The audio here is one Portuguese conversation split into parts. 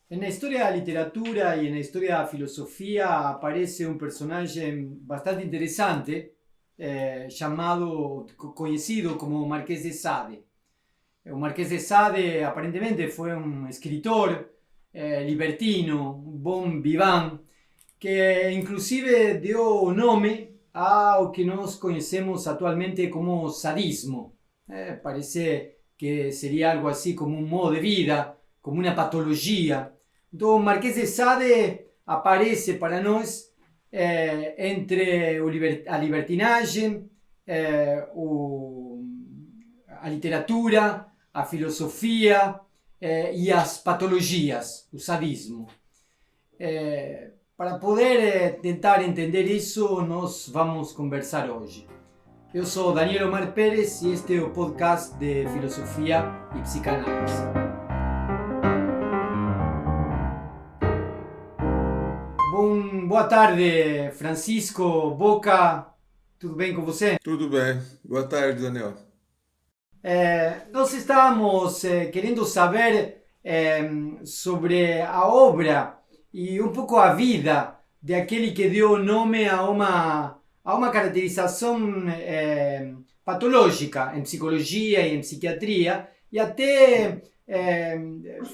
Na história da literatura e na história da filosofia aparece um personagem bastante interessante, chamado, conhecido como Marquês de Sade. O Marquês de Sade aparentemente foi um escritor libertino, um bom vivant, que inclusive deu nome ao que nós conhecemos atualmente como sadismo. Parece que seria algo assim como um modo de vida, como uma patologia. Então, Marquês de Sade aparece para nós entre a libertinagem, a literatura, a filosofia e as patologias, o sadismo. Para poder tentar entender isso, nós vamos conversar hoje. Eu sou Daniel Omar Pérez e este é o podcast de Filosofia e Psicanálise. Boa tarde, Francisco Boca. Tudo bem com você? Tudo bem. Boa tarde, Daniel. Nós estávamos querendo saber sobre a obra e um pouco a vida de aquele que deu nome a uma caracterização patológica em psicologia e em psiquiatria e até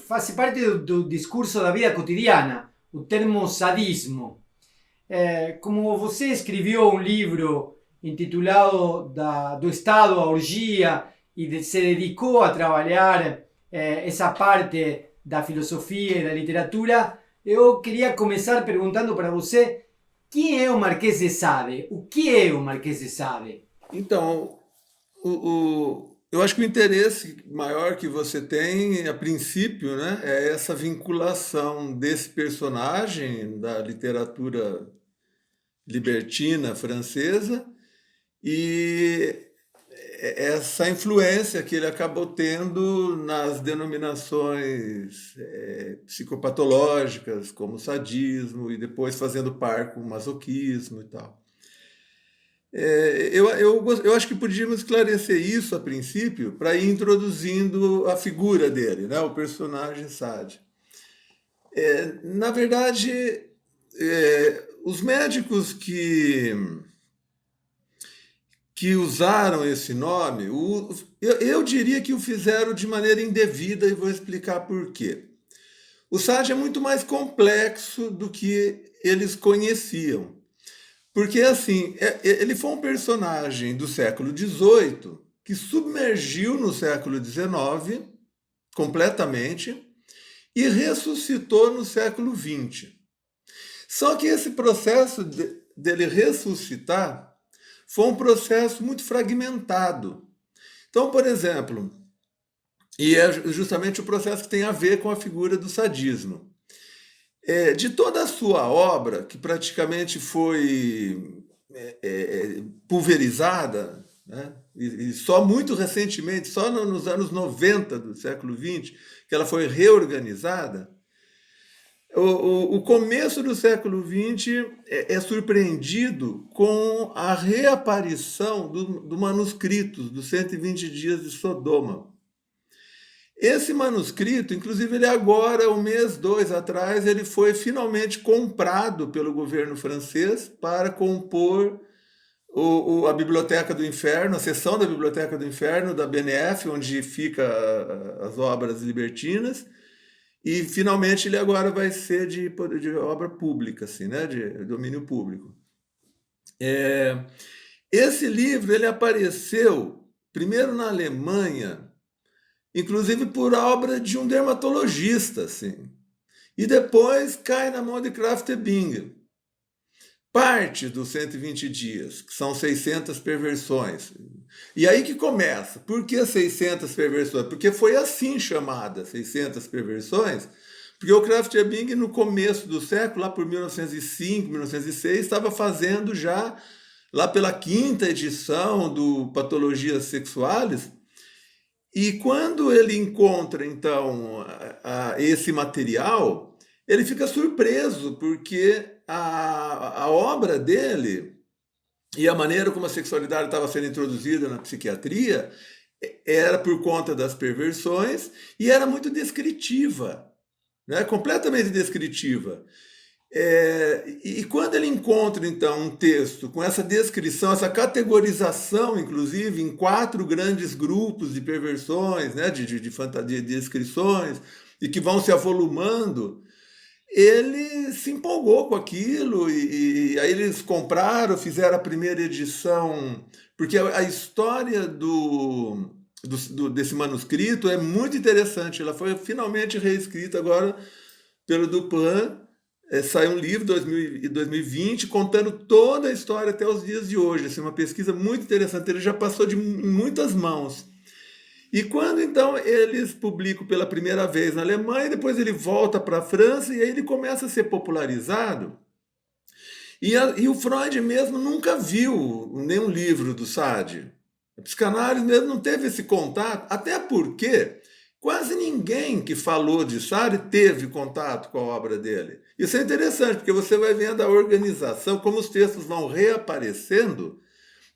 faz parte do discurso da vida cotidiana, o termo sadismo. Como você escreveu um livro intitulado do Estado à Orgia e se dedicou a trabalhar essa parte da filosofia e da literatura, eu queria começar perguntando para você quem é o Marquês de Sade? O que é o Marquês de Sade? Então, eu acho que o interesse maior que você tem, a princípio, né, é essa vinculação desse personagem da literatura libertina francesa e essa influência que ele acabou tendo nas denominações psicopatológicas, como sadismo, e depois fazendo par com o masoquismo e tal. Eu acho que podíamos esclarecer isso a princípio para ir introduzindo a figura dele, né, o personagem Sade. Na verdade, os médicos que usaram esse nome, eu diria que o fizeram de maneira indevida e vou explicar por quê. O Sade é muito mais complexo do que eles conheciam. Porque, assim, ele foi um personagem do século XVIII que submergiu no século XIX completamente e ressuscitou no século XX. Só que esse processo dele ressuscitar foi um processo muito fragmentado. Então, por exemplo, e é justamente o processo que tem a ver com a figura do sadismo. De toda a sua obra, que praticamente foi pulverizada, né? E só muito recentemente, só nos anos 90 do século XX, que ela foi reorganizada, o começo do século XX é surpreendido com a reaparição do manuscrito dos 120 Dias de Sodoma. Esse manuscrito, inclusive, ele agora, um mês, dois atrás, ele foi finalmente comprado pelo governo francês para compor a Biblioteca do Inferno, a seção da Biblioteca do Inferno da BNF, onde fica as obras libertinas, e finalmente ele agora vai ser de obra pública, assim, né, de domínio público. Esse livro ele apareceu primeiro na Alemanha, inclusive por obra de um dermatologista, assim. E depois cai na mão de Krafft Ebing. Parte dos 120 dias, que são 600 perversões. E aí que começa. Por que 600 perversões? Porque foi assim chamada 600 perversões, porque o Krafft Ebing, no começo do século, lá por 1905, 1906, estava fazendo já, lá pela quinta edição do Patologias Sexuales. E quando ele encontra, então, esse material, ele fica surpreso, porque a obra dele e a maneira como a sexualidade estava sendo introduzida na psiquiatria era por conta das perversões e era muito descritiva. né? Completamente descritiva. E quando ele encontra, então, um texto com essa descrição, essa categorização, inclusive, em 4 grandes grupos de perversões, né, de descrições, e que vão se avolumando, ele se empolgou com aquilo, e aí eles compraram, fizeram a primeira edição, porque a história desse manuscrito é muito interessante. Ela foi finalmente reescrita agora pelo Dupin. Saiu um livro em 2020 contando toda a história até os dias de hoje. Assim, uma pesquisa muito interessante. Ele já passou em muitas mãos. E quando então eles publicam pela primeira vez na Alemanha, depois ele volta para a França e aí ele começa a ser popularizado. E o Freud mesmo nunca viu nenhum livro do Sade. A psicanálise mesmo não teve esse contato, até porque quase ninguém que falou de Sade teve contato com a obra dele. Isso é interessante, porque você vai vendo a organização, como os textos vão reaparecendo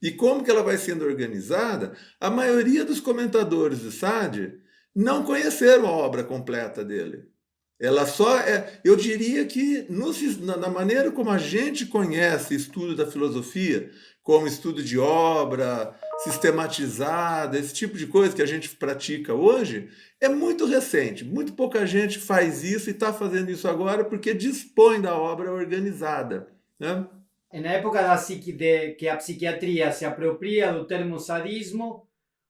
e como que ela vai sendo organizada. A maioria dos comentadores de Sade não conheceram a obra completa dele. Ela só eu diria que na maneira como a gente conhece estudo da filosofia, como estudo de obra, sistematizada, esse tipo de coisa que a gente pratica hoje, é muito recente. Muito pouca gente faz isso e está fazendo isso agora porque dispõe da obra organizada, né? Na época que a psiquiatria se apropria do termo sadismo,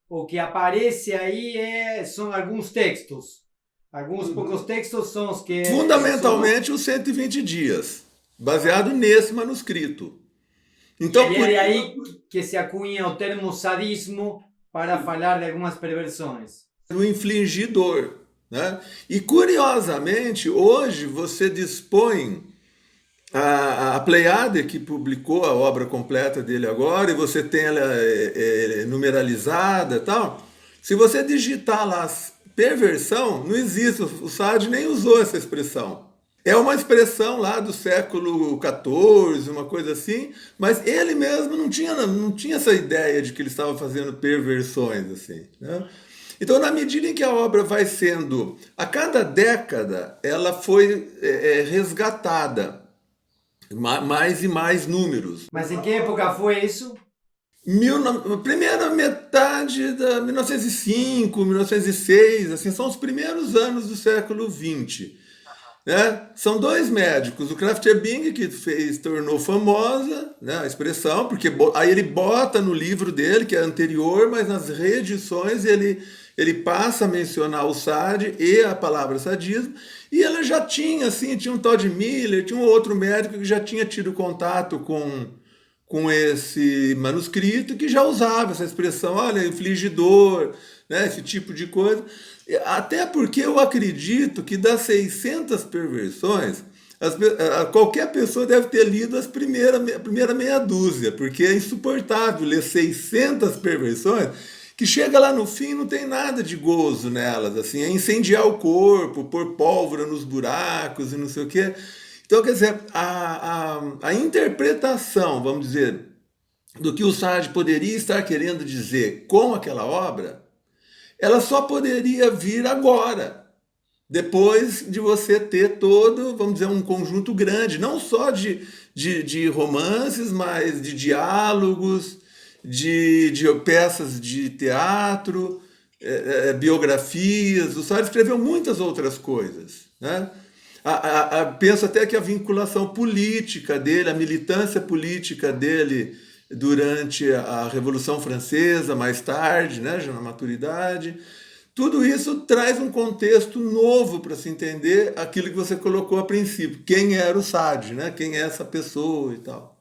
o que aparece aí são alguns textos. Alguns poucos textos são os que... Fundamentalmente os 120 dias, baseado nesse manuscrito. Então, e é aí que se acunha o termo sadismo para falar de algumas perversões. O infligidor, né? E curiosamente, hoje você dispõe a Pleiade, que publicou a obra completa dele agora, e você tem ela numeralizada e tal. Se você digitar lá perversão, não existe, o Sade nem usou essa expressão. É uma expressão lá do século XIV, uma coisa assim, mas ele mesmo não tinha essa ideia de que ele estava fazendo perversões, assim, né? Então, na medida em que a obra vai sendo, a cada década, ela foi resgatada, mais e mais números. Mas em que época foi isso? Primeira metade da 1905, 1906, assim, são os primeiros anos do século XX. Né? São 2 médicos, o Kraft-Ebing, que tornou famosa, né, a expressão, porque aí ele bota no livro dele, que é anterior, mas nas reedições ele passa a mencionar o Sade e a palavra sadismo, e ela já tinha, assim, tinha um Todd Miller, tinha um outro médico que já tinha tido contato com esse manuscrito, que já usava essa expressão, olha, infligidor, né, esse tipo de coisa. Até porque eu acredito que das 600 perversões, qualquer pessoa deve ter lido a primeira meia dúzia, porque é insuportável ler 600 perversões, que chega lá no fim e não tem nada de gozo nelas, assim, é incendiar o corpo, pôr pólvora nos buracos e não sei o quê. Então, quer dizer, a interpretação, vamos dizer, do que o Sade poderia estar querendo dizer com aquela obra, ela só poderia vir agora, depois de você ter todo, vamos dizer, um conjunto grande, não só de romances, mas de diálogos, de peças de teatro, biografias. O Sade escreveu muitas outras coisas, né? Penso até que a vinculação política dele, a militância política dele durante a Revolução Francesa, mais tarde, né, já na maturidade, tudo isso traz um contexto novo para se entender aquilo que você colocou a princípio. Quem era o Sade, né? Quem é essa pessoa e tal.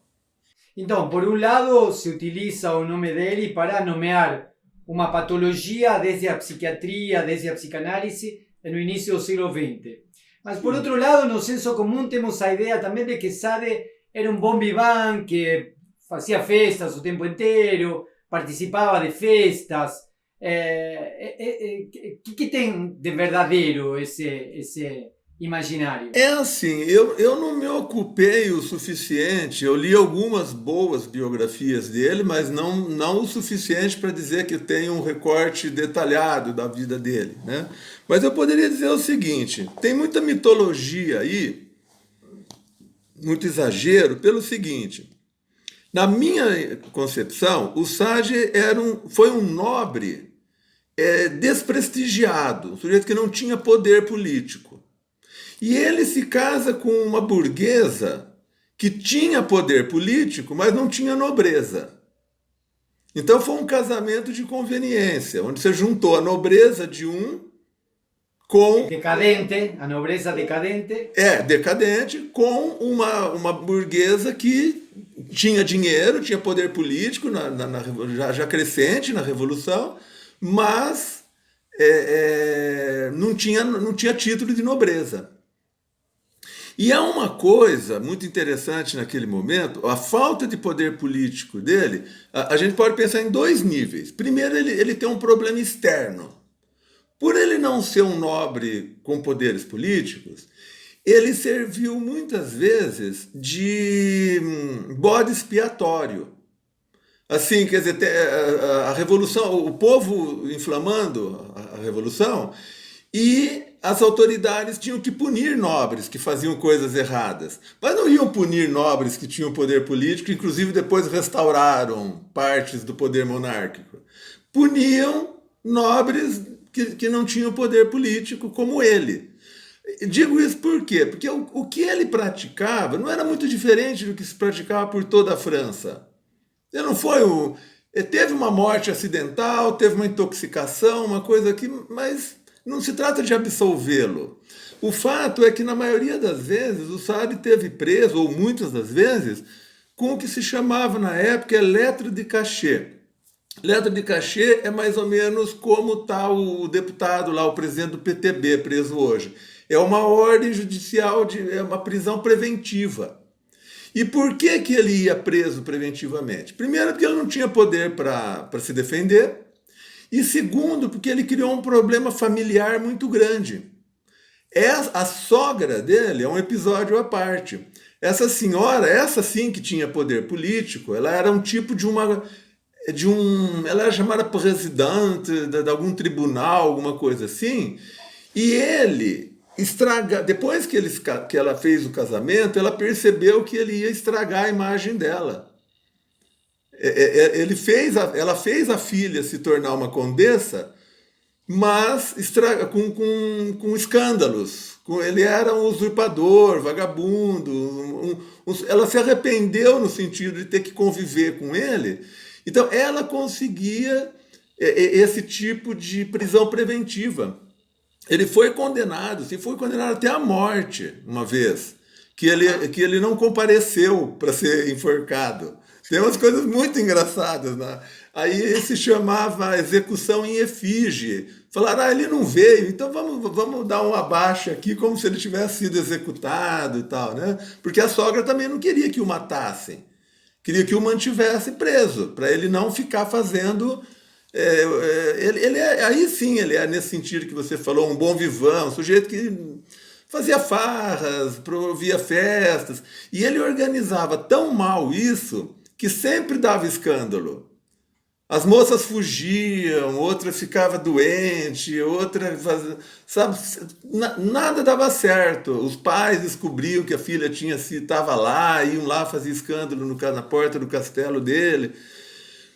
Então, por um lado, se utiliza o nome dele para nomear uma patologia desde a psiquiatria, desde a psicanálise, no início do século XX. Mas, por outro lado, no senso comum temos a ideia também de que Sade era um bom vivant, que fazia festas o tempo inteiro, participava de festas. Que tem de verdadeiro esse imaginário. É assim, eu não me ocupei o suficiente, eu li algumas boas biografias dele, mas não o suficiente para dizer que tem um recorte detalhado da vida dele, né? Mas eu poderia dizer o seguinte, tem muita mitologia aí, muito exagero, pelo seguinte, na minha concepção, o Sage foi um nobre desprestigiado, um sujeito que não tinha poder político. E ele se casa com uma burguesa que tinha poder político, mas não tinha nobreza. Então foi um casamento de conveniência, onde você juntou a nobreza de um com Decadente, a nobreza decadente. decadente com uma burguesa que tinha dinheiro, tinha poder político já crescente na Revolução, mas não tinha título de nobreza. E há uma coisa muito interessante naquele momento, a falta de poder político dele, a gente pode pensar em dois níveis. Primeiro, ele tem um problema externo. Por ele não ser um nobre com poderes políticos, ele serviu muitas vezes de bode expiatório. Assim, quer dizer, a revolução, o povo inflamando a revolução, e as autoridades tinham que punir nobres que faziam coisas erradas. Mas não iam punir nobres que tinham poder político, inclusive depois restauraram partes do poder monárquico. Puniam nobres que não tinham poder político, como ele. Digo isso por quê? Porque o que ele praticava não era muito diferente do que se praticava por toda a França. Ele não foi o... Teve uma morte acidental, teve uma intoxicação, uma coisa aqui, mas não se trata de absolvê-lo. O fato é que, na maioria das vezes, o Sade teve preso, ou muitas das vezes, com o que se chamava na época lettre de cachet. Lettre de cachet é mais ou menos como está o deputado lá, o presidente do PTB, preso hoje. É uma ordem judicial, é uma prisão preventiva. E por que ele ia preso preventivamente? Primeiro, porque ele não tinha poder para se defender. E segundo, porque ele criou um problema familiar muito grande. A sogra dele é um episódio à parte. Essa senhora, essa sim que tinha poder político, ela era um tipo ela era chamada presidente de algum tribunal, alguma coisa assim. E ele depois que ela fez o casamento, ela percebeu que ele ia estragar a imagem dela. Ela fez a filha se tornar uma condessa, mas com escândalos. Ele era um usurpador, vagabundo. Ela se arrependeu no sentido de ter que conviver com ele. Então, ela conseguia esse tipo de prisão preventiva. Ele foi condenado até à morte uma vez, que ele não compareceu para ser enforcado. Tem umas coisas muito engraçadas, né? Aí se chamava execução em efígie. Falaram, ele não veio, então vamos dar um abaixo aqui, como se ele tivesse sido executado e tal, né? Porque a sogra também não queria que o matassem. Queria que o mantivesse preso, para ele não ficar fazendo... aí sim, ele é nesse sentido que você falou, um bom vivant, um sujeito que fazia farras, promovia festas. E ele organizava tão mal isso que sempre dava escândalo. As moças fugiam, outra ficava doente, outra sabe, nada dava certo. Os pais descobriam que a filha estava lá, iam lá fazer escândalo na porta do castelo dele.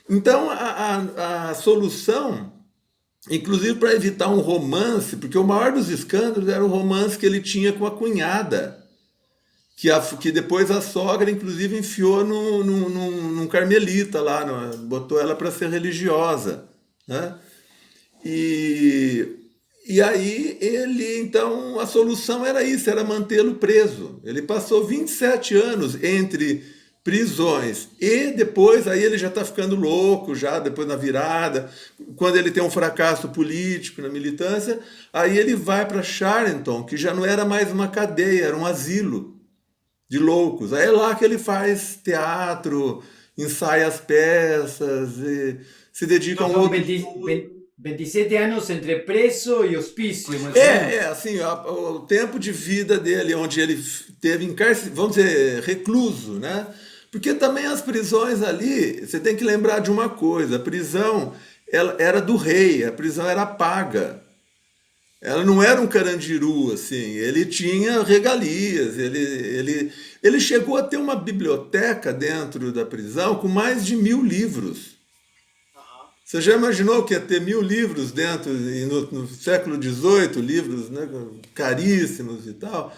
Então a solução, inclusive para evitar um romance, porque o maior dos escândalos era o romance que ele tinha com a cunhada, que depois a sogra, inclusive, enfiou num carmelita lá, botou ela para ser religiosa, né? E aí então, a solução era isso, era mantê-lo preso. Ele passou 27 anos entre prisões e depois, aí ele já está ficando louco, já depois na virada, quando ele tem um fracasso político na militância, aí ele vai para Charenton, que já não era mais uma cadeia, era um asilo de loucos. Aí é lá que ele faz teatro, ensaia as peças, se dedica a um outro... 27 anos entre preso e hospício, mais ou menos. Assim, o tempo de vida dele, onde ele teve vamos dizer, recluso, né? Porque também as prisões ali, você tem que lembrar de uma coisa, a prisão ela era do rei, a prisão era paga. Ela não era um carandiru, assim, ele tinha regalias, ele chegou a ter uma biblioteca dentro da prisão com mais de 1000 livros. Você já imaginou que ia ter 1000 livros dentro, e no século XVIII, livros, né, caríssimos e tal?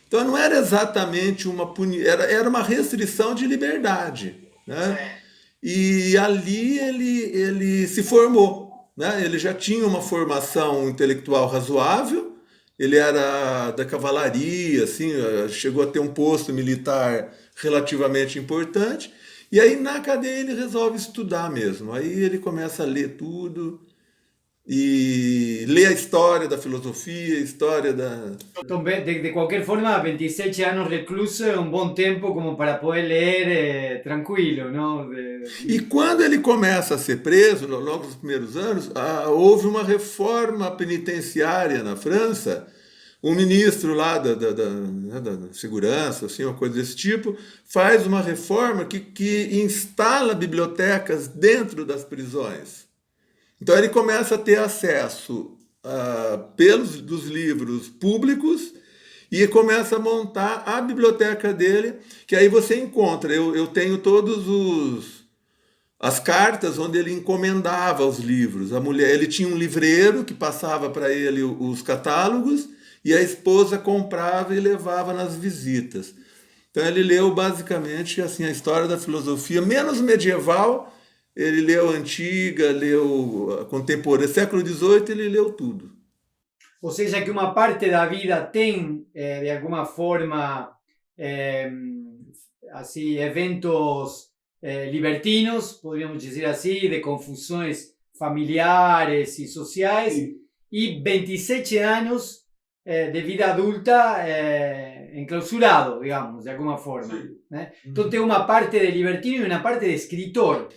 Então não era exatamente uma punição, era uma restrição de liberdade, né? E ali ele se formou, né? Ele já tinha uma formação intelectual razoável, ele era da cavalaria, assim, chegou a ter um posto militar relativamente importante, e aí na cadeia ele resolve estudar mesmo. Aí ele começa a ler tudo e lê a história da filosofia, a história da... Então, de qualquer forma, 27 anos recluso é um bom tempo como para poder ler tranquilo, não? E quando ele começa a ser preso, logo nos primeiros anos, houve uma reforma penitenciária na França. Um ministro lá da segurança, assim, uma coisa desse tipo, faz uma reforma que instala bibliotecas dentro das prisões. Então ele começa a ter acesso dos livros públicos e começa a montar a biblioteca dele, que aí você encontra. Eu tenho as cartas onde ele encomendava os livros. Ele tinha um livreiro que passava para ele os catálogos e a esposa comprava e levava nas visitas. Então ele leu basicamente assim a história da filosofia, menos medieval. Ele leu a antiga, leu a contemporânea, século XVIII, ele leu tudo. Ou seja, que uma parte da vida tem, de alguma forma, assim, eventos libertinos, podríamos dizer assim, de confusões familiares e sociais, sim. E 27 anos de vida adulta enclausurado, digamos, de alguma forma. Né? Então tem uma parte de libertino e uma parte de escritor.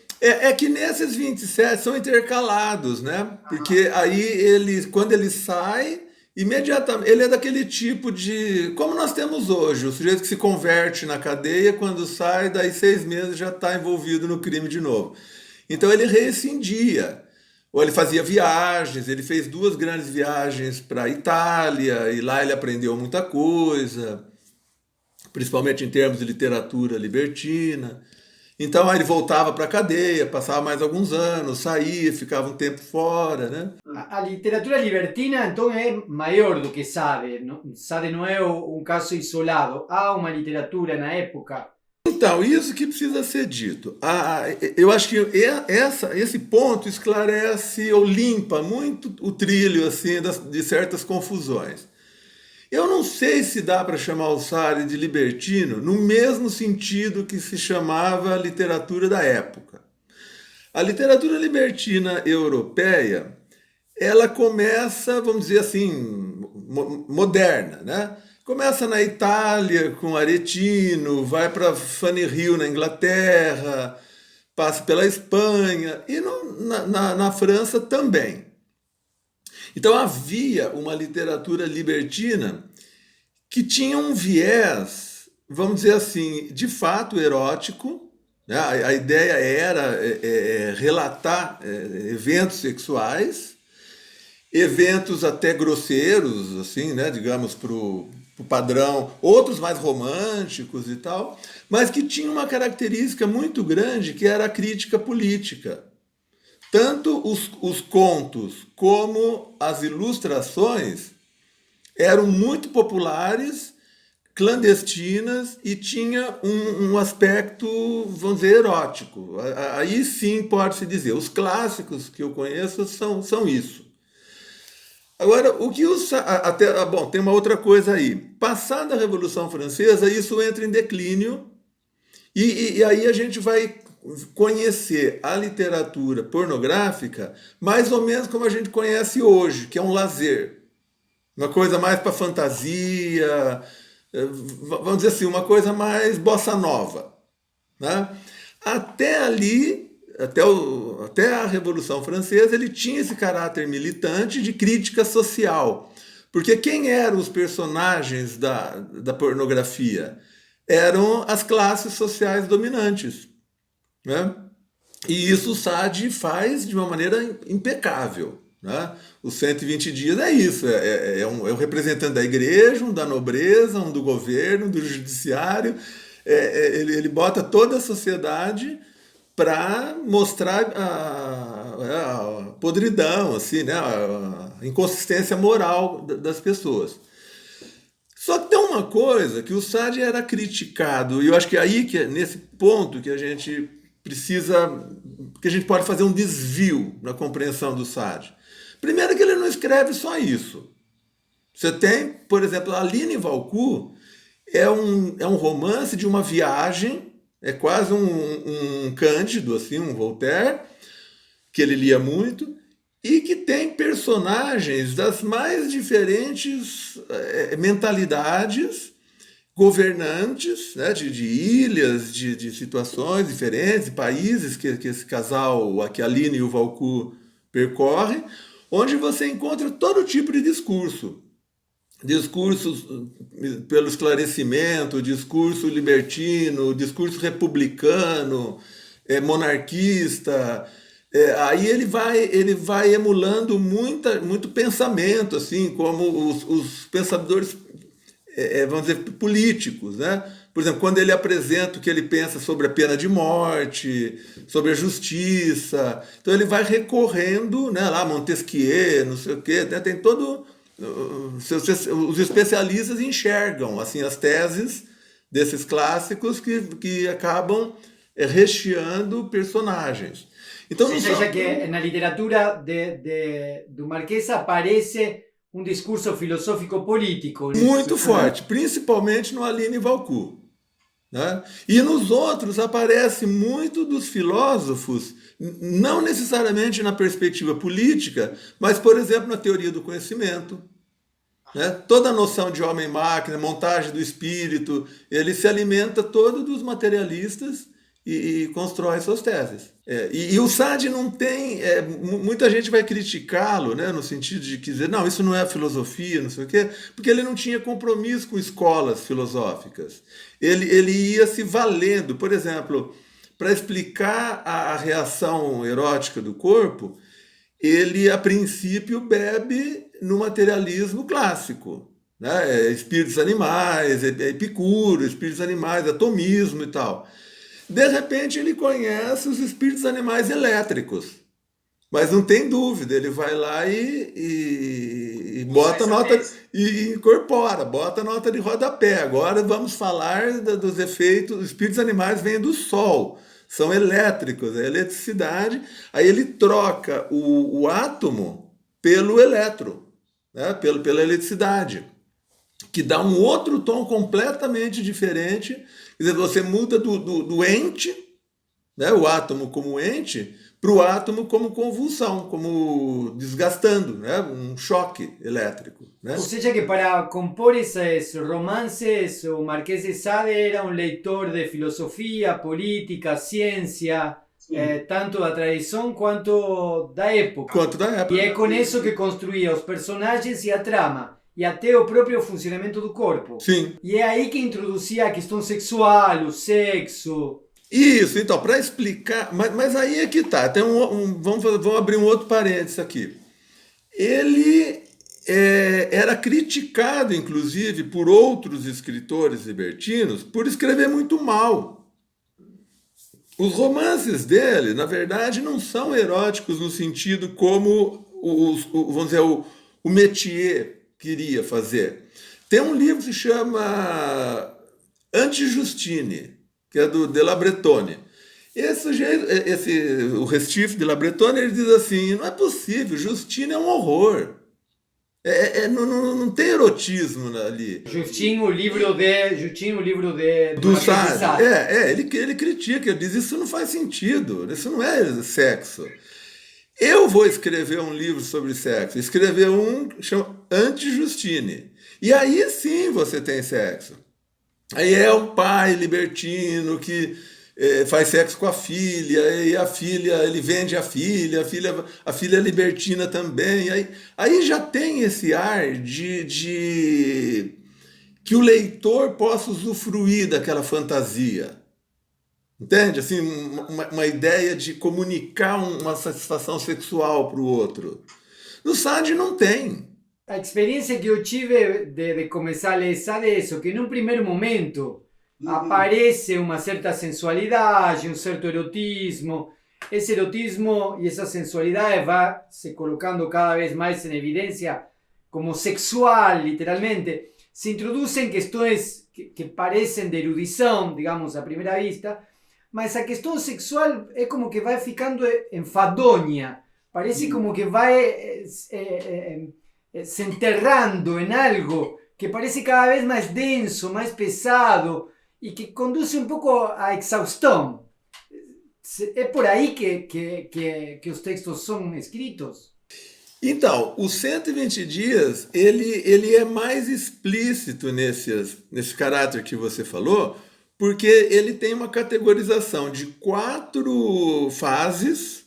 Que nesses 27 são intercalados, né? Porque aí quando ele sai, imediatamente, ele é daquele tipo de... Como nós temos hoje, o sujeito que se converte na cadeia, quando sai, daí 6 meses já está envolvido no crime de novo. Então ele rescindia. Ou ele fazia viagens, ele fez 2 grandes viagens para a Itália, e lá ele aprendeu muita coisa, principalmente em termos de literatura libertina. Então aí ele voltava para a cadeia, passava mais alguns anos, saía, ficava um tempo fora, né? A literatura libertina então é maior do que Sade. Sade não é um caso isolado. Há uma literatura na época. Então, isso que precisa ser dito. Eu acho que esse ponto esclarece ou limpa muito o trilho assim, de certas confusões. Eu não sei se dá para chamar o Sade de libertino no mesmo sentido que se chamava a literatura da época. A literatura libertina europeia, ela começa, vamos dizer assim, moderna, né? Começa na Itália com Aretino, vai para Fanny Hill na Inglaterra, passa pela Espanha e na França também. Então havia uma literatura libertina que tinha um viés, vamos dizer assim, de fato erótico. Né? A ideia era relatar eventos sexuais, eventos até grosseiros, assim, né? Digamos, para o padrão, outros mais românticos e tal, mas que tinha uma característica muito grande que era a crítica política. Tanto os contos como as ilustrações eram muito populares, clandestinas e tinha um aspecto, vamos dizer, erótico. Aí sim pode-se dizer. Os clássicos que eu conheço são isso. Agora, bom, tem uma outra coisa aí. Passada a Revolução Francesa, isso entra em declínio e aí a gente vai conhecer a literatura pornográfica mais ou menos como a gente conhece hoje, que é um lazer. Uma coisa mais para fantasia, vamos dizer assim, uma coisa mais bossa nova. Né? Até ali, até a Revolução Francesa, ele tinha esse caráter militante de crítica social. Porque quem eram os personagens da pornografia? Eram as classes sociais dominantes, né? E isso o Sade faz de uma maneira impecável, né? Os 120 dias é isso, é um representante da igreja, um da nobreza, um do governo, do judiciário. Ele bota toda a sociedade para mostrar a podridão, assim, né? A inconsistência moral das pessoas. Só que tem uma coisa que o Sade era criticado, e eu acho que é aí, nesse ponto que a gente precisa, que a gente pode fazer um desvio na compreensão do Sade. Primeiro que ele não escreve só isso. Você tem, por exemplo, Aline Valcourt é um romance de uma viagem, é quase um Cândido, assim, um Voltaire, que ele lia muito, e que tem personagens das mais diferentes mentalidades, governantes, né, de ilhas, de situações diferentes, de países que esse casal, que a Aline e o Valcourt percorrem, onde você encontra todo tipo de discursos. Discursos pelo esclarecimento, discurso libertino, discurso republicano, monarquista. Aí ele vai emulando muito pensamento, assim, como os pensadores, vamos dizer, políticos, né? Por exemplo, quando ele apresenta o que ele pensa sobre a pena de morte, sobre a justiça, então ele vai recorrendo, né, lá Montesquieu, não sei o quê, né, tem todo... Os especialistas enxergam assim as teses desses clássicos que acabam recheando personagens. Então, ou seja, que na literatura do Marquês aparece um discurso filosófico político. Muito forte, principalmente no Aline Valcourt. Né? E nos outros aparece muito dos filósofos, não necessariamente na perspectiva política, mas, por exemplo, na teoria do conhecimento. Né? Toda a noção de homem-máquina, montagem do espírito, ele se alimenta todo dos materialistas e constrói suas teses. E o Sade não tem... muita gente vai criticá-lo, né, no sentido de dizer, não, isso não é filosofia, não sei o quê, porque ele não tinha compromisso com escolas filosóficas. Ele ia se valendo, por exemplo, para explicar a reação erótica do corpo, ele, a princípio, bebe no materialismo clássico. Né? Espíritos animais, Epicuro, espíritos animais, atomismo e tal. De repente ele conhece os espíritos animais elétricos, mas não tem dúvida, ele vai lá e bota nota e incorpora, bota nota de rodapé. Agora vamos falar dos efeitos. Os espíritos animais vêm do Sol, são elétricos, é eletricidade. Aí ele troca o átomo pelo elétron, né? Pela eletricidade, que dá um outro tom completamente diferente. Quer dizer, você muda do ente, né, o átomo como ente, para o átomo como convulsão, como desgastando, né, um choque elétrico. Né? Ou seja que para compor esses romances, o Marquês de Sade era um leitor de filosofia, política, ciência, tanto da tradição quanto da época. E é com isso que construía os personagens e a trama. E até o próprio funcionamento do corpo. Sim. E é aí que introduzia a questão sexual, o sexo. Isso, então, para explicar... Mas aí é que tá. Tem vamos abrir um outro parênteses aqui. Ele era criticado, inclusive, por outros escritores libertinos por escrever muito mal. Os romances dele, na verdade, não são eróticos no sentido como vamos dizer, o métier queria fazer. Tem um livro que se chama Anti-Justine, que é do de La Bretonne. O Restif de La Bretonne, ele diz assim, não é possível, Justine é um horror. Não tem erotismo ali. Justine, o livro de do Sade. Ele critica, ele diz, isso não faz sentido, isso não é sexo. Eu vou escrever um livro sobre sexo, escrever um que chama Anti-Justine. E aí sim você tem sexo. Aí é um pai libertino que faz sexo com a filha, e a filha, ele vende a filha é libertina também. Aí já tem esse ar de que o leitor possa usufruir daquela fantasia. Entende? Assim, uma ideia de comunicar uma satisfação sexual para o outro. No Sade não tem. A experiência que eu tive de começar a ler Sade é isso, que num primeiro momento aparece uma certa sensualidade, um certo erotismo. Esse erotismo e essa sensualidade vai se colocando cada vez mais em evidência como sexual, literalmente. Se introduzem questões que parecem de erudição, digamos, à primeira vista, mas a questão sexual é como que vai ficando enfadonha. Parece como que vai se enterrando em algo que parece cada vez mais denso, mais pesado e que conduz um pouco à exaustão. É por aí que os textos são escritos? Então, os 120 dias, ele é mais explícito nesse caráter que você falou, porque ele tem uma categorização de 4 fases.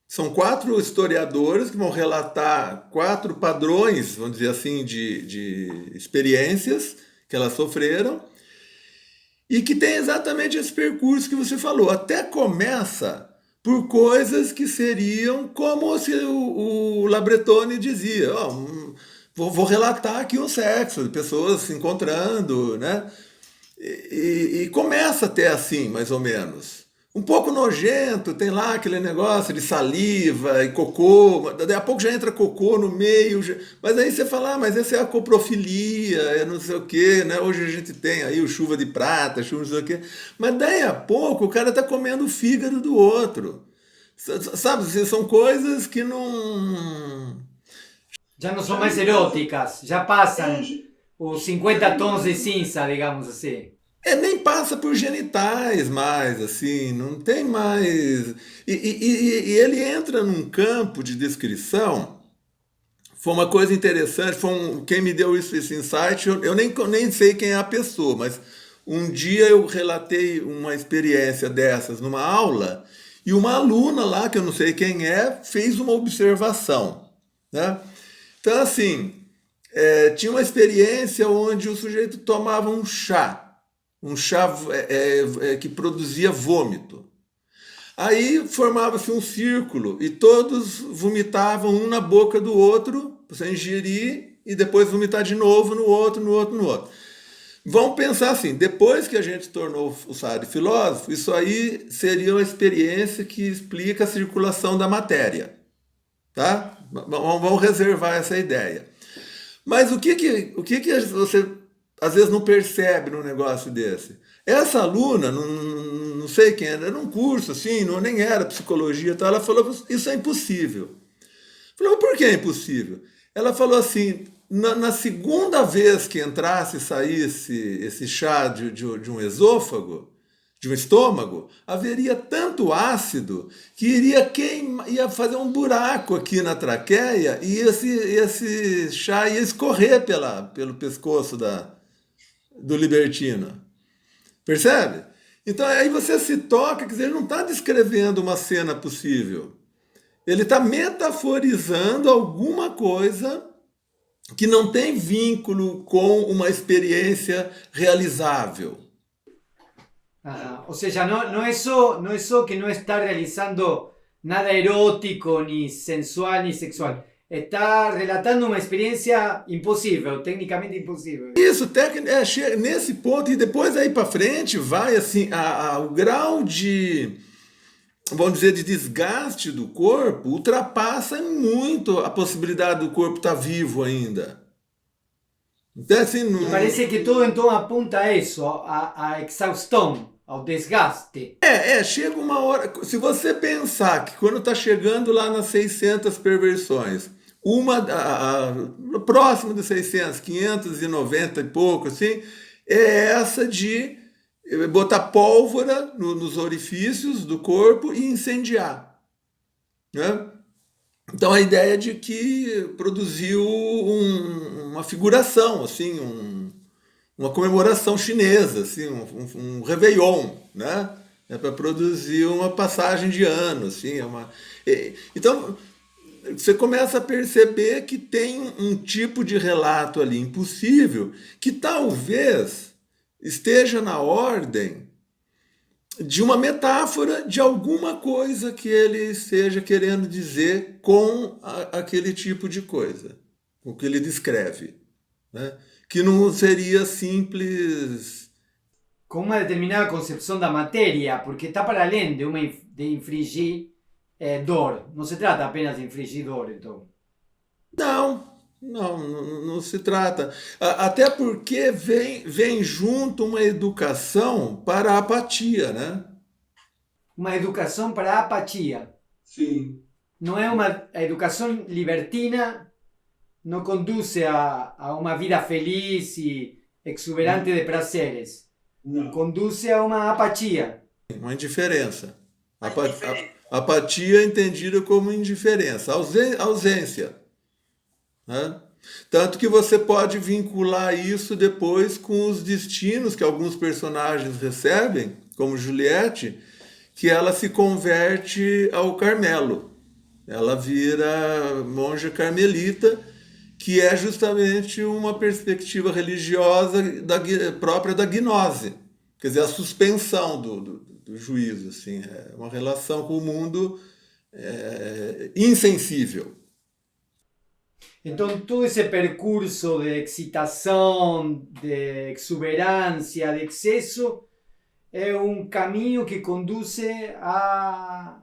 São 4 historiadores que vão relatar 4 padrões, vamos dizer assim, de experiências que elas sofreram, e que tem exatamente esse percurso que você falou. Até começa por coisas que seriam como se o Labretone dizia, vou relatar aqui um sexo, de pessoas se encontrando, né? E começa até assim, mais ou menos. Um pouco nojento, tem lá aquele negócio de saliva e cocô, daí a pouco já entra cocô no meio, mas aí você fala, mas essa é a coprofilia, é não sei o quê, né? Hoje a gente tem aí o chuva de prata, chuva não sei o quê, mas daí a pouco o cara tá comendo o fígado do outro. Sabe, são coisas que não... Já não são mais eróticas, já passam os 50 tons de cinza, digamos assim. Nem passa por genitais mais, assim, não tem mais. E ele entra num campo de descrição. Foi uma coisa interessante. Quem me deu esse insight, eu nem sei quem é a pessoa, mas um dia eu relatei uma experiência dessas numa aula e uma aluna lá, que eu não sei quem é, fez uma observação, né? Então, assim, tinha uma experiência onde o sujeito tomava um chá que produzia vômito. Aí formava-se um círculo e todos vomitavam um na boca do outro, para você ingerir e depois vomitar de novo no outro, no outro, no outro. Vamos pensar assim, depois que a gente tornou o Sade filósofo, isso aí seria uma experiência que explica a circulação da matéria. Tá? Vamos reservar essa ideia. Mas o que você às vezes não percebe num negócio desse? Essa aluna, não sei quem era num curso assim, nem era psicologia, ela falou, isso é impossível. Eu falei, mas por que é impossível? Ela falou assim, na segunda vez que entrasse e saísse esse chá de um esôfago, de um estômago, haveria tanto ácido que ia fazer um buraco aqui na traqueia e esse chá ia escorrer pelo pescoço do libertino. Percebe? Então aí você se toca, quer dizer, ele não está descrevendo uma cena possível. Ele está metaforizando alguma coisa que não tem vínculo com uma experiência realizável. Ou seja, não é só que não está realizando nada erótico, ni sensual, ni sexual. Está relatando uma experiência impossível, tecnicamente impossível. Isso, chega nesse ponto e depois aí para frente vai assim, o grau de, vamos dizer, de desgaste do corpo ultrapassa muito a possibilidade do corpo estar vivo ainda. Então, assim, E parece que tudo então apunta a isso, a exaustão, ao desgaste. Chega uma hora, se você pensar que quando está chegando lá nas 600 perversões, próximo de 600, 590 e pouco, assim, é essa de botar pólvora nos orifícios do corpo e incendiar. Né? Então a ideia de que produziu uma figuração, assim, uma comemoração chinesa, assim, um réveillon, né? É para produzir uma passagem de ano, assim, então você começa a perceber que tem um tipo de relato ali impossível que talvez esteja na ordem de uma metáfora de alguma coisa que ele esteja querendo dizer com aquele tipo de coisa, o que ele descreve, né? Que não seria simples. Com uma determinada concepção da matéria, porque está para além de infligir dor. Não se trata apenas de infligir dor, então. Não se trata. Até porque vem junto uma educação para a apatia, né? Uma educação para a apatia. Sim. Não é uma a educação libertina, não conduz a uma vida feliz e exuberante de prazeres. Não. Conduz a uma apatia. Uma indiferença. Apatia é entendida como indiferença, ausência. Né? Tanto que você pode vincular isso depois com os destinos que alguns personagens recebem, como Juliette, que ela se converte ao Carmelo. Ela vira monja carmelita, que é justamente uma perspectiva religiosa própria da gnose. Quer dizer, a suspensão do juízo. Assim, é uma relação com o mundo insensível. Então, todo esse percurso de excitação, de exuberância, de excesso, é um caminho que conduz à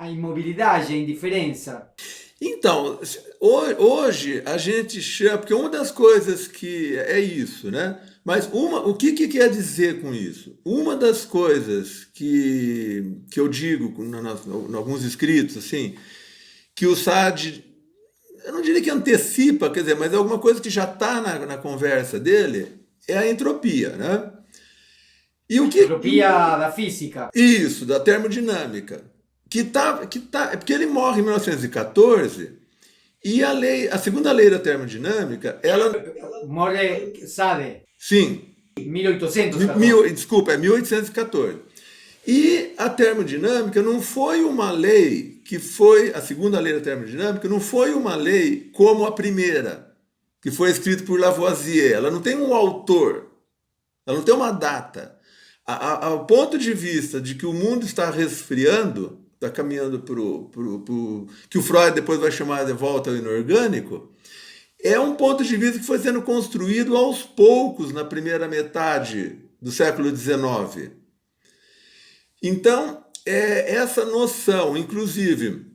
imobilidade, à indiferença. Então, hoje a gente chama, porque uma das coisas que é isso, né? Mas o que quer dizer com isso? Uma das coisas que eu digo em alguns escritos, assim, que o Sade, eu não diria que antecipa, quer dizer, mas é alguma coisa que já está na conversa dele, é a entropia, né? Entropia da física. Isso, da termodinâmica. É porque ele morre em 1914 e a segunda lei da termodinâmica, ela... Morre, sabe? Sim. 1814. Desculpa, é 1814. E a termodinâmica não foi uma lei a segunda lei da termodinâmica não foi uma lei como a primeira, que foi escrita por Lavoisier. Ela não tem um autor, ela não tem uma data. Ao ponto de vista de que o mundo está resfriando, está caminhando para que o Freud depois vai chamar de volta ao inorgânico, é um ponto de vista que foi sendo construído aos poucos na primeira metade do século XIX. Então, essa noção, inclusive,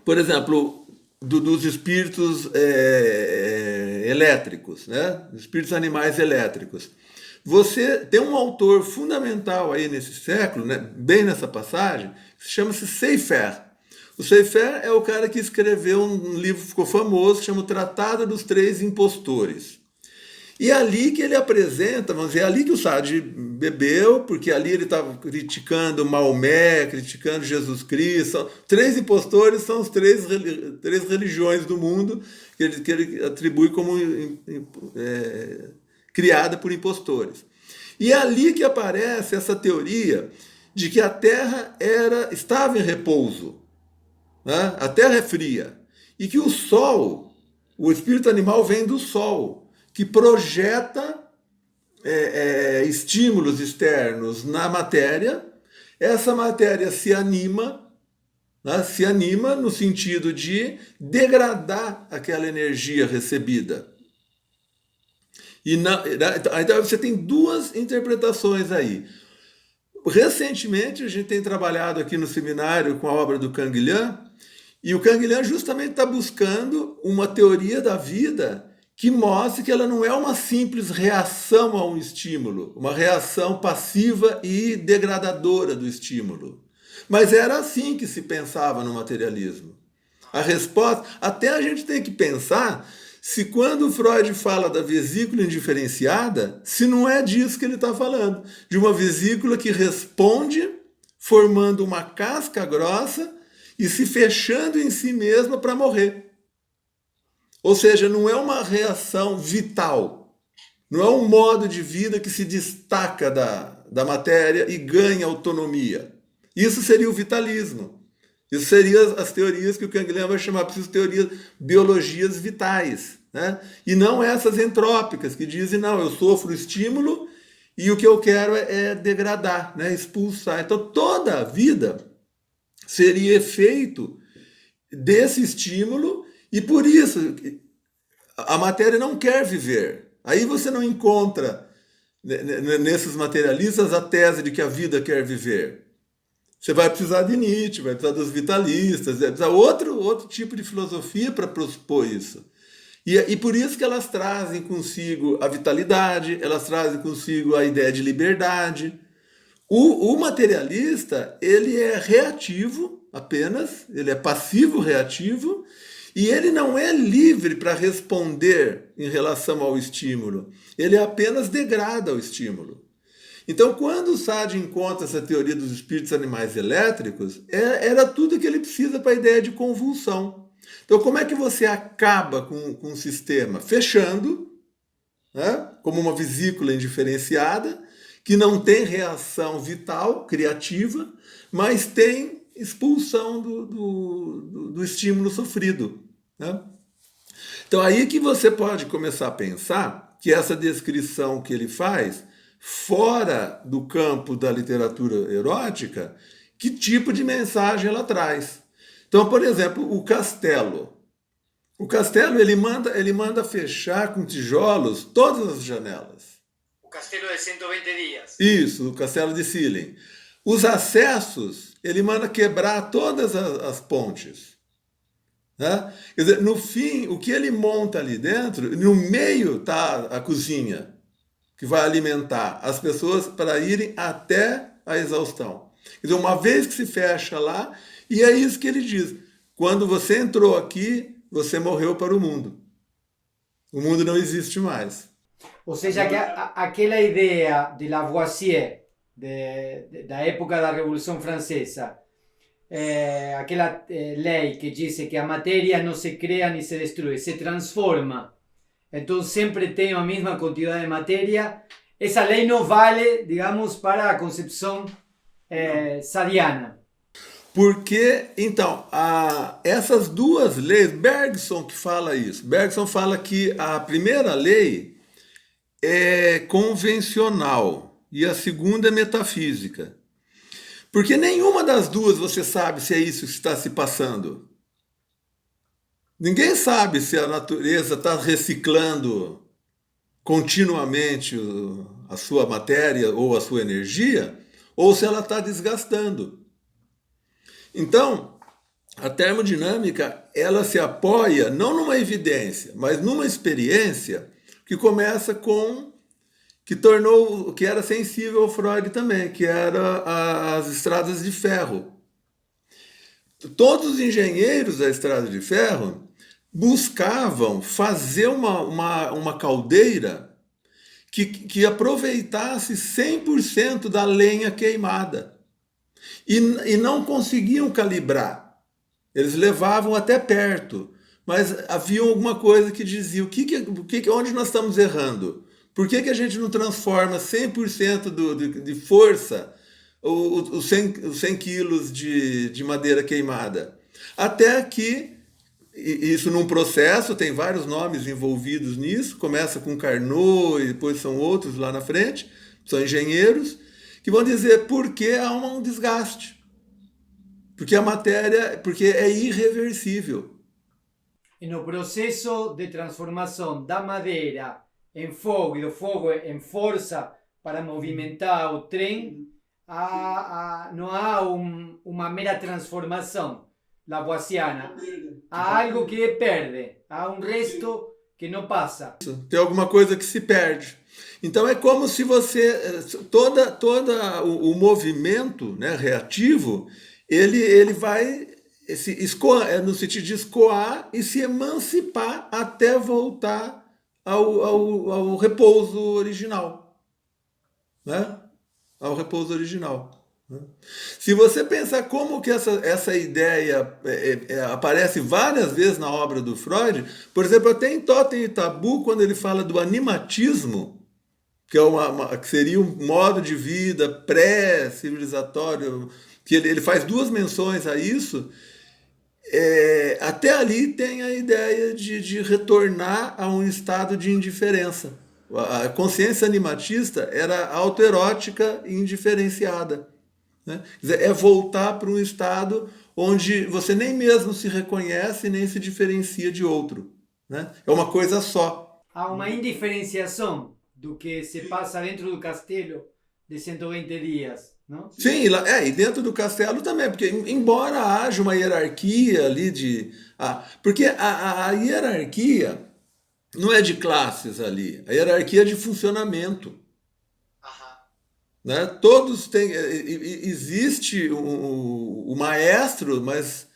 por exemplo, dos espíritos elétricos, né? Dos espíritos animais elétricos. Você tem um autor fundamental aí nesse século, né, bem nessa passagem, que chama-se Seyfer. O Seyfer é o cara que escreveu um livro que ficou famoso, que chama o Tratado dos Três Impostores. E é ali que ele apresenta, vamos dizer, é ali que o Sade bebeu, porque ali ele estava criticando Maomé, criticando Jesus Cristo. Três impostores são as três religiões do mundo que ele atribui como criada por impostores. E é ali que aparece essa teoria de que a Terra estava em repouso, né? A Terra é fria, e que o Sol, o espírito animal vem do Sol, que projeta estímulos externos na matéria. Essa matéria se anima, né? Se anima no sentido de degradar aquela energia recebida. Então você tem duas interpretações aí. Recentemente a gente tem trabalhado aqui no seminário com a obra do Canguilhem, e o Canguilhem justamente está buscando uma teoria da vida que mostre que ela não é uma simples reação a um estímulo, uma reação passiva e degradadora do estímulo. Mas era assim que se pensava no materialismo. A resposta, até a gente tem que pensar se quando Freud fala da vesícula indiferenciada, se não é disso que ele está falando, de uma vesícula que responde formando uma casca grossa e se fechando em si mesma para morrer. Ou seja, não é uma reação vital, Não é um modo de vida que se destaca da matéria e ganha autonomia. Isso seria o vitalismo. Isso seriam as teorias que o Canguilhem vai chamar de teorias biologias vitais, né? E não essas entrópicas, que dizem, não, eu sofro estímulo e o que eu quero é degradar, né? Expulsar. Então toda a vida seria efeito desse estímulo e por isso a matéria não quer viver. Aí você não encontra nesses materialistas a tese de que a vida quer viver. Você vai precisar de Nietzsche, vai precisar dos vitalistas, vai precisar outro tipo de filosofia para propor isso. E por isso que elas trazem consigo a vitalidade, elas trazem consigo a ideia de liberdade. O materialista, ele é reativo apenas, ele é passivo-reativo, e ele não é livre para responder em relação ao estímulo. Ele apenas degrada o estímulo. Então, quando o Sade encontra essa teoria dos espíritos animais elétricos, era tudo que ele precisa para a ideia de convulsão. Então, como é que você acaba com o sistema? Fechando, né, como uma vesícula indiferenciada, que não tem reação vital, criativa, mas tem expulsão do estímulo sofrido, né? Então, aí que você pode começar a pensar que essa descrição que ele faz fora do campo da literatura erótica, que tipo de mensagem ela traz. Então, por exemplo, o Castelo. O Castelo ele manda fechar com tijolos todas as janelas. O Castelo de 120 dias. Isso, o Castelo de Silen. Os acessos, ele manda quebrar todas as pontes. Né? Quer dizer, no fim, o que ele monta ali dentro, no meio está a cozinha, que vai alimentar as pessoas para irem até a exaustão. Quer dizer, uma vez que se fecha lá, e é isso que ele diz, quando você entrou aqui, você morreu para o mundo. O mundo não existe mais. Ou seja, que aquela ideia de Lavoisier, da época da Revolução Francesa, aquela lei que diz que a matéria não se cria nem se destrói, se transforma. Então sempre tem a mesma quantidade de matéria. Essa lei não vale, digamos, para a concepção sadiana. Porque, então, essas duas leis, Bergson que fala isso, Bergson fala que a primeira lei é convencional e a segunda é metafísica. Porque nenhuma das duas você sabe se é isso que está se passando. Ninguém sabe se a natureza está reciclando continuamente a sua matéria ou a sua energia, ou se ela está desgastando. Então, a termodinâmica, ela se apoia não numa evidência, mas numa experiência que começa com que era sensível ao Freud também, que era as estradas de ferro. Todos os engenheiros da estrada de ferro buscavam fazer uma caldeira que aproveitasse 100% da lenha queimada. E não conseguiam calibrar. Eles levavam até perto, mas havia alguma coisa que dizia onde nós estamos errando? Por que a gente não transforma 100% de força os 100 quilos de madeira queimada? Até que, isso num processo, tem vários nomes envolvidos nisso, começa com Carnot e depois são outros lá na frente, são engenheiros, que vão dizer por que há um desgaste. Porque a matéria, porque é irreversível. E no processo de transformação da madeira em fogo e do fogo em força para movimentar o trem, não há uma mera transformação lavoisiana. Há algo que perde, há um resto que não passa. Tem alguma coisa que se perde. Então é como se você... Todo o movimento, né, reativo, ele vai no sentido de escoar e se emancipar até voltar ao repouso original, né? Ao repouso original, né? Se você pensar como que essa ideia aparece várias vezes na obra do Freud, por exemplo, até em Totem e Tabu, quando ele fala do animatismo, que, é que seria um modo de vida pré-civilizatório, que ele faz duas menções a isso. Até ali tem a ideia de retornar a um estado de indiferença. A consciência animatista era autoerótica e indiferenciada. Né? Quer dizer, é voltar para um estado onde você nem mesmo se reconhece nem se diferencia de outro. Né? É uma coisa só. Há uma indiferenciação do que se passa dentro do castelo de 120 dias, não? Sim, e dentro do castelo também, porque embora haja uma hierarquia ali porque a hierarquia não é de classes ali, a hierarquia é de funcionamento. Né? Todos têm. Existe o maestro, mas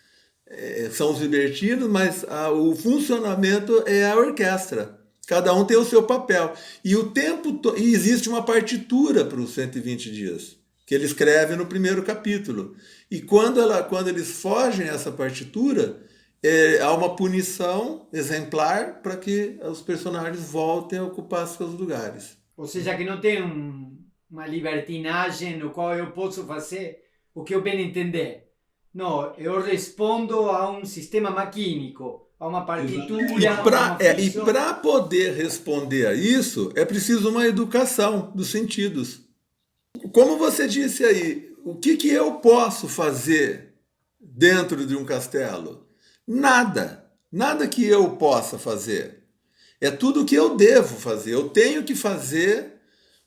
são os libertinos, mas o funcionamento é a orquestra. Cada um tem o seu papel. E e existe uma partitura para os 120 dias, que ele escreve no primeiro capítulo. E quando eles fogem essa partitura, há uma punição exemplar para que os personagens voltem a ocupar seus lugares. Ou seja, que não tem uma libertinagem no qual eu posso fazer o que eu bem entender. Não, eu respondo a um sistema maquínico, a uma partitura. E para poder responder a isso, é preciso uma educação dos sentidos. Como você disse aí, o que eu posso fazer dentro de um castelo? Nada. Nada que eu possa fazer. É tudo o que eu devo fazer. Eu tenho que fazer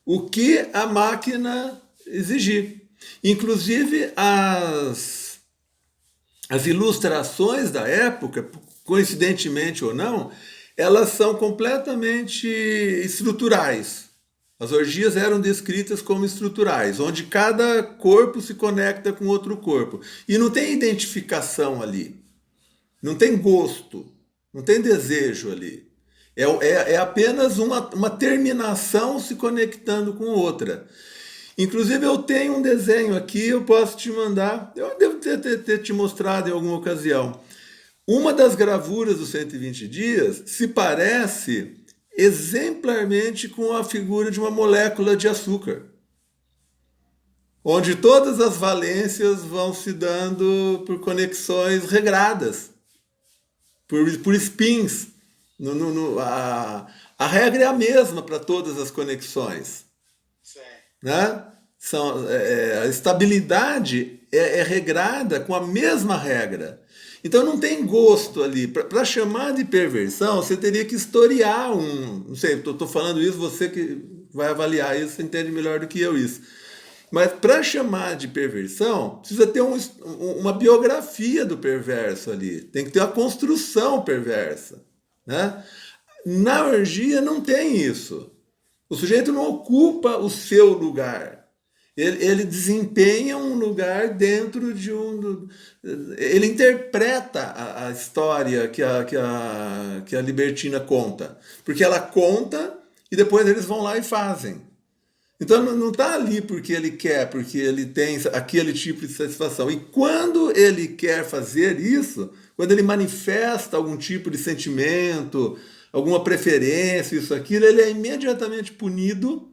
o que a máquina exigir. Inclusive, as ilustrações da época, coincidentemente ou não, elas são completamente estruturais. As orgias eram descritas como estruturais, onde cada corpo se conecta com outro corpo. E não tem identificação ali. Não tem gosto. Não tem desejo ali. É apenas uma terminação se conectando com outra. Inclusive, eu tenho um desenho aqui, eu posso te mandar. Eu devo ter te mostrado em alguma ocasião. Uma das gravuras dos 120 dias se parece exemplarmente com a figura de uma molécula de açúcar, onde todas as valências vão se dando por conexões regradas, por spins. A regra é a mesma para todas as conexões. Né? A estabilidade é regrada com a mesma regra. Então não tem gosto ali. Para chamar de perversão, você teria que historiar não sei, estou falando isso, você que vai avaliar isso, você entende melhor do que eu isso. Mas para chamar de perversão, precisa ter uma biografia do perverso ali. Tem que ter uma construção perversa. Né? Na orgia não tem isso. O sujeito não ocupa o seu lugar. Ele desempenha um lugar dentro de ele interpreta a história que a libertina conta. Porque ela conta e depois eles vão lá e fazem. Então não está ali porque ele quer, porque ele tem aquele tipo de satisfação. E quando ele quer fazer isso, quando ele manifesta algum tipo de sentimento, alguma preferência, isso, aquilo, ele é imediatamente punido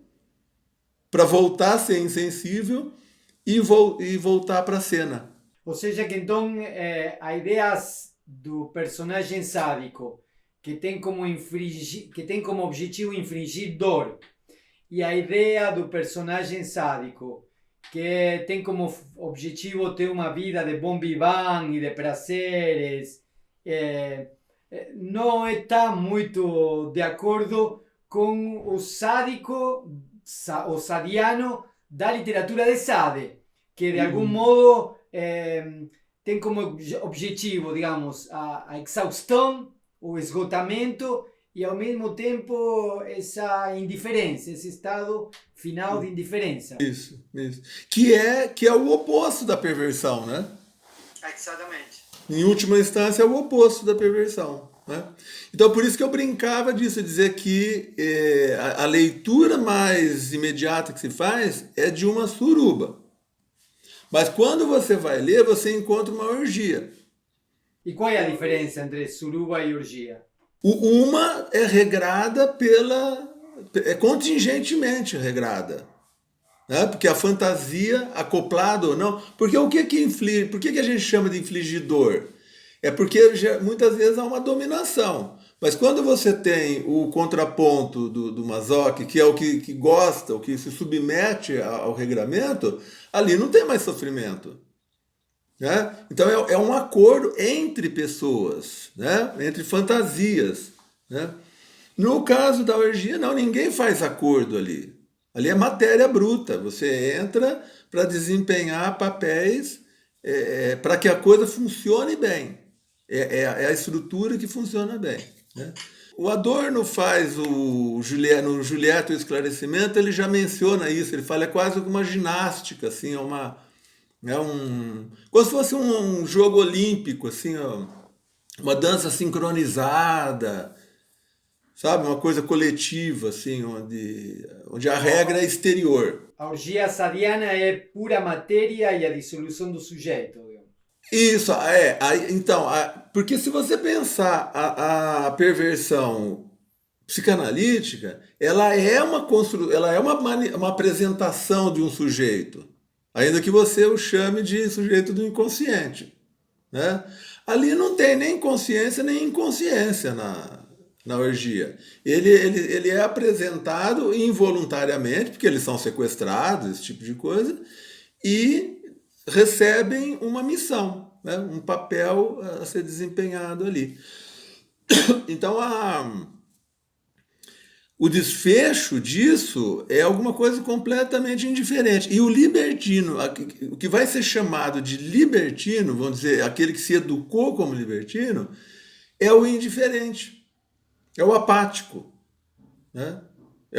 para voltar a ser insensível e voltar para a cena. Ou seja, que então a ideia do personagem sádico que tem como objetivo infringir dor, e a ideia do personagem sádico que tem como objetivo ter uma vida de bom vivant e de prazeres, não está muito de acordo com o sádico, o sadiano da literatura de Sade, que de algum modo tem como objetivo, digamos, a exaustão, o esgotamento e ao mesmo tempo essa indiferença, esse estado final de indiferença. Isso. Que é o oposto da perversão, né? Exatamente. Em última instância, é o oposto da perversão. Né? Então, por isso que eu brincava disso, dizer que a leitura mais imediata que se faz é de uma suruba. Mas quando você vai ler, você encontra uma orgia. E qual é a diferença entre suruba e orgia? Uma é regrada é contingentemente regrada. Né? Porque a fantasia, acoplada ou não... Porque o que inflige... Por que a gente chama de infligir dor? É porque muitas vezes há uma dominação. Mas quando você tem o contraponto do Masoch, que é o que gosta, o que se submete ao regramento, ali não tem mais sofrimento. Né? Então é um acordo entre pessoas, né? Entre fantasias. Né? No caso da orgia, não, ninguém faz acordo ali. Ali é matéria bruta. Você entra para desempenhar papéis para que a coisa funcione bem. É a estrutura que funciona bem. Né? O Adorno faz no Julieta o Esclarecimento, ele já menciona isso, ele fala, é quase uma ginástica, assim, como se fosse um jogo olímpico, assim, uma dança sincronizada, sabe? Uma coisa coletiva, assim, onde a regra é exterior. A orgia sadiana é pura matéria e a dissolução do sujeito. Isso, então, porque se você pensar a perversão psicanalítica, ela é uma apresentação de um sujeito, ainda que você o chame de sujeito do inconsciente. Né? Ali não tem nem consciência nem inconsciência na orgia. Ele é apresentado involuntariamente, porque eles são sequestrados, esse tipo de coisa, e recebem uma missão, né? Um papel a ser desempenhado ali. Então, o desfecho disso é alguma coisa completamente indiferente. E o libertino, o que vai ser chamado de libertino, vamos dizer, aquele que se educou como libertino, é o indiferente, é o apático. Né?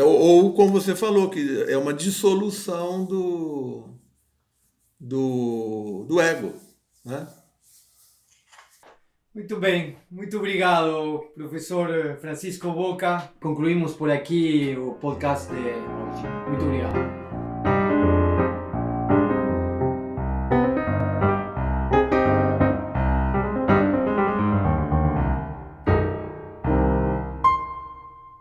Ou, como você falou, que é uma dissolução do ego. Né? Muito bem, muito obrigado, professor Francisco Boca. Concluímos por aqui o podcast de hoje. Muito obrigado.